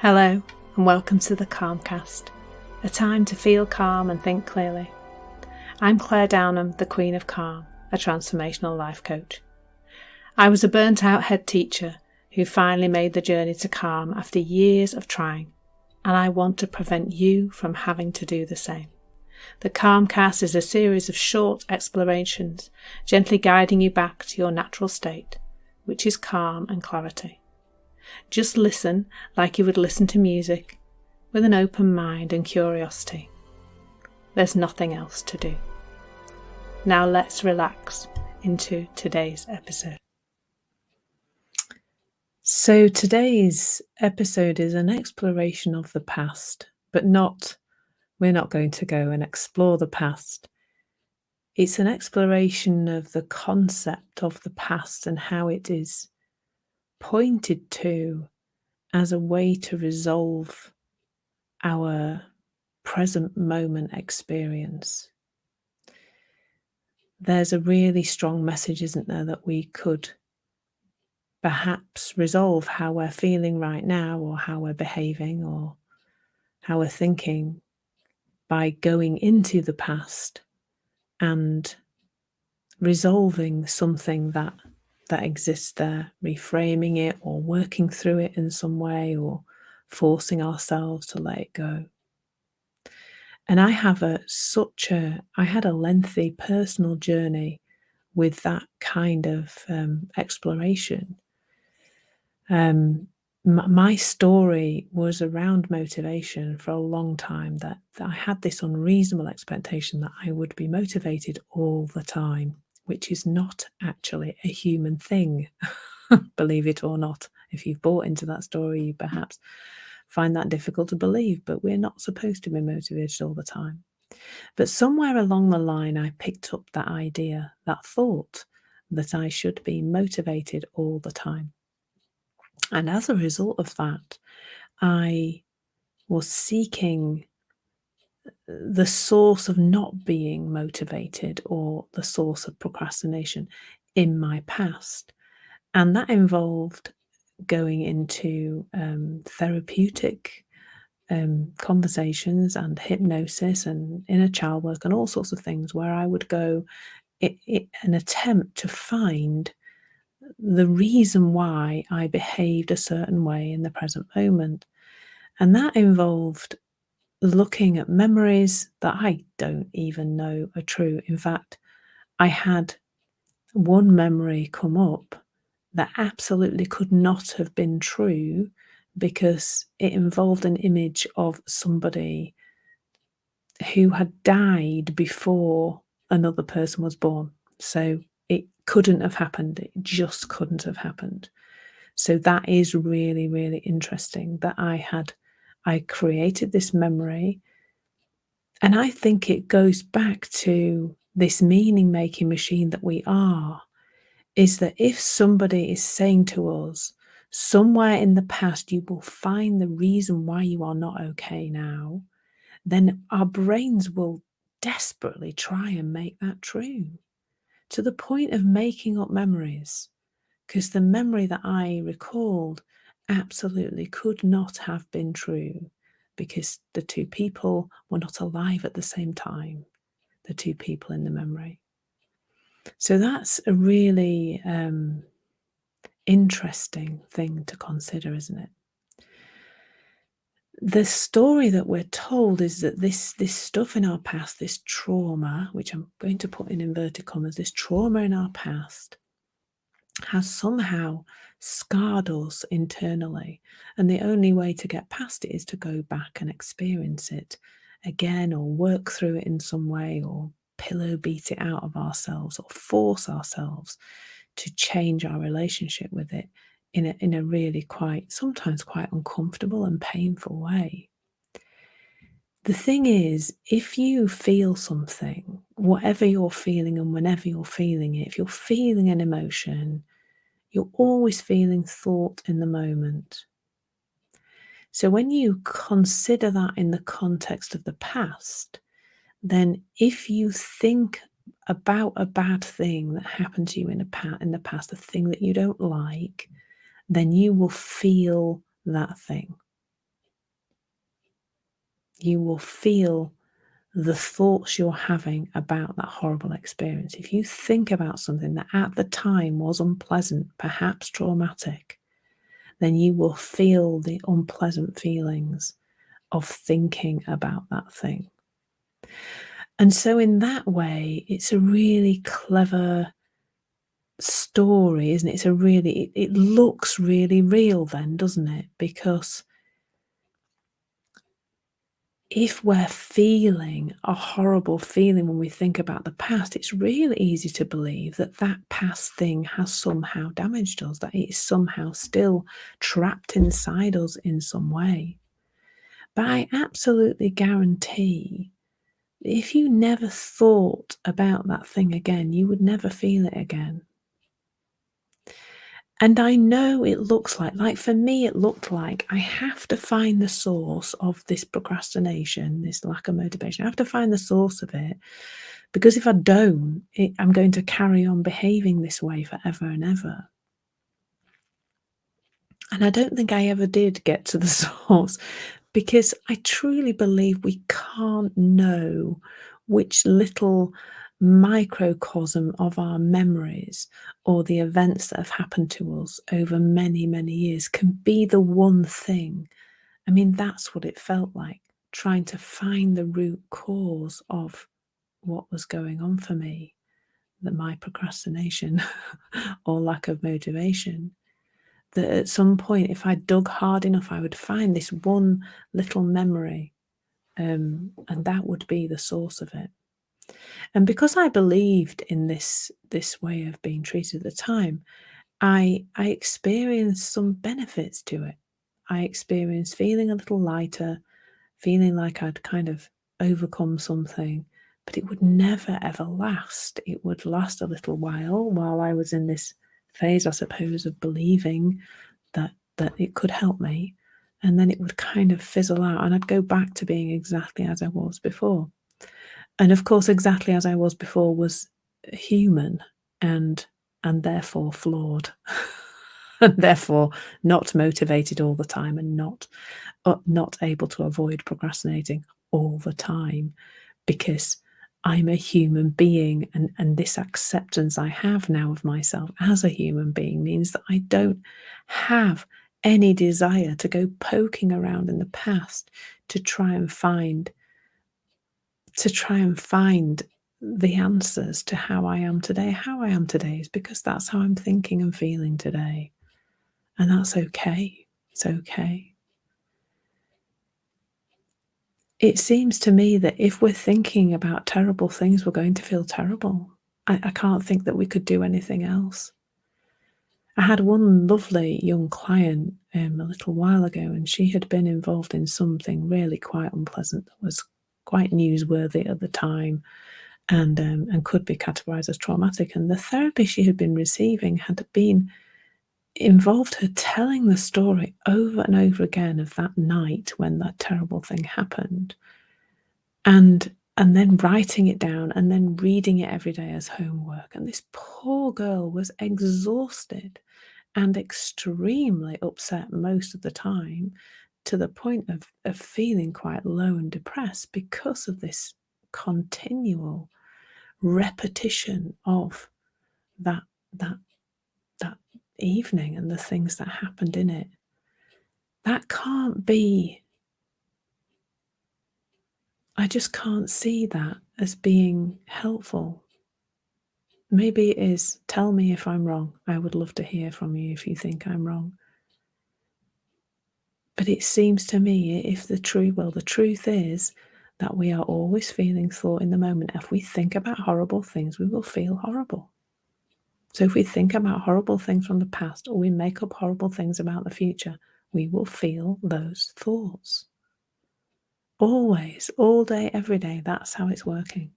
Hello and welcome to the Calmcast, a time to feel calm and think clearly. I'm Claire Downham, the Queen of Calm, a transformational life coach. I was a burnt out head teacher who finally made the journey to calm after years of trying, and I want to prevent you from having to do the same. The Calmcast is a series of short explorations, gently guiding you back to your natural state, which is calm and clarity. Just listen like you would listen to music, with an open mind and curiosity. There's nothing else to do. Now let's relax into today's episode. So today's episode is an exploration of the past, but we're not going to go and explore the past. It's an exploration of the concept of the past and how it is pointed to as a way to resolve our present moment experience. There's a really strong message, isn't there, that we could perhaps resolve how we're feeling right now, or how we're behaving, or how we're thinking by going into the past and resolving something that exists there, reframing it or working through it in some way, or forcing ourselves to let it go. And I had a lengthy personal journey with that kind of exploration. My story was around motivation for a long time, that I had this unreasonable expectation that I would be motivated all the time, which is not actually a human thing, believe it or not. If you've bought into that story, you perhaps find that difficult to believe, but we're not supposed to be motivated all the time. But somewhere along the line, I picked up that idea, that thought that I should be motivated all the time. And as a result of that, I was seeking the source of not being motivated, or the source of procrastination in my past. And that involved going into therapeutic conversations and hypnosis and inner child work and all sorts of things, where I would go in an attempt to find the reason why I behaved a certain way in the present moment. And that involved looking at memories that I don't even know are true. In fact, I had one memory come up that absolutely could not have been true, because it involved an image of somebody who had died before another person was born. So it couldn't have happened. It just couldn't have happened. So that is really, really interesting that I created this memory. And I think it goes back to this meaning-making machine that we are, is that if somebody is saying to us, somewhere in the past you will find the reason why you are not okay now, then our brains will desperately try and make that true, to the point of making up memories, because the memory that I recalled absolutely could not have been true, because the two people were not alive at the same time, the two people in the memory. So that's a really interesting thing to consider, isn't it? The story that we're told is that this stuff in our past, this trauma, which I'm going to put in inverted commas, this trauma in our past has somehow scarred us internally. And the only way to get past it is to go back and experience it again, or work through it in some way, or pillow beat it out of ourselves, or force ourselves to change our relationship with it in a really sometimes quite uncomfortable and painful way. The thing is, if you feel something, whatever you're feeling and whenever you're feeling it, if you're feeling an emotion, you're always feeling thought in the moment. So when you consider that in the context of the past, then if you think about a bad thing that happened to you in the past, a thing that you don't like, then you will feel that thing. you will feel the thoughts you're having about that horrible experience. If you think about something that at the time was unpleasant, perhaps traumatic, then you will feel the unpleasant feelings of thinking about that thing. And so, in that way, it's a really clever story, isn't it? It's a really, it looks really real, then, doesn't it? Because if we're feeling a horrible feeling when we think about the past, it's really easy to believe that that past thing has somehow damaged us, that it's somehow still trapped inside us in some way. But I absolutely guarantee if you never thought about that thing again, you would never feel it again. And I know it looks like for me, it looked like I have to find the source of this procrastination, this lack of motivation. I have to find the source of it because if I don't, I'm going to carry on behaving this way forever and ever. And I don't think I ever did get to the source because I truly believe we can't know which little microcosm of our memories or the events that have happened to us over many, many years can be the one thing. I mean, that's what it felt like, trying to find the root cause of what was going on for me, that my procrastination or lack of motivation. That at some point, if I dug hard enough, I would find this one little memory, and that would be the source of it. And because I believed in this way of being treated at the time, I experienced some benefits to it. I experienced feeling a little lighter, feeling like I'd kind of overcome something, but it would never ever last. It would last a little while I was in this phase, I suppose, of believing that it could help me, and then it would kind of fizzle out, and I'd go back to being exactly as I was before. And of course, exactly as I was before was human and and therefore flawed, and therefore not motivated all the time, and not able to avoid procrastinating all the time because I'm a human being, and this acceptance I have now of myself as a human being means that I don't have any desire to go poking around in the past to try and find the answers to how I am today. How I am today is because that's how I'm thinking and feeling today. And that's okay. It's okay. It seems to me that if we're thinking about terrible things, we're going to feel terrible. I can't think that we could do anything else. I had one lovely young client a little while ago, and she had been involved in something really quite unpleasant that was quite newsworthy at the time, and could be categorized as traumatic. And the therapy she had been receiving had been involved her telling the story over and over again of that night when that terrible thing happened, and then writing it down and then reading it every day as homework. And this poor girl was exhausted and extremely upset most of the time, to the point of feeling quite low and depressed because of this continual repetition of that that that evening and the things that happened in it. That can't be, I just can't see that as being helpful. Maybe it is. Tell me if I'm wrong. I would love to hear from you if you think I'm wrong. But it seems to me, if the truth is that we are always feeling thought in the moment. If we think about horrible things, we will feel horrible. So if we think about horrible things from the past, or we make up horrible things about the future, we will feel those thoughts. Always, all day, every day, that's how it's working.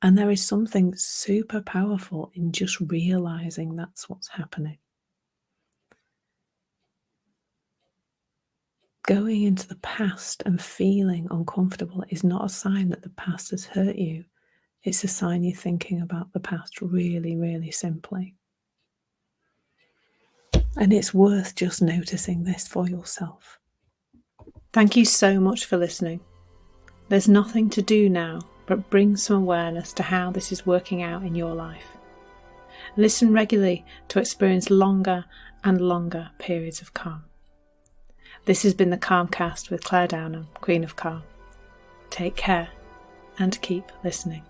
And there is something super powerful in just realizing that's what's happening. Going into the past and feeling uncomfortable is not a sign that the past has hurt you. It's a sign you're thinking about the past really, really simply. And it's worth just noticing this for yourself. Thank you so much for listening. There's nothing to do now but bring some awareness to how this is working out in your life. Listen regularly to experience longer and longer periods of calm. This has been the Calmcast with Claire Downham, Queen of Calm. Take care and keep listening.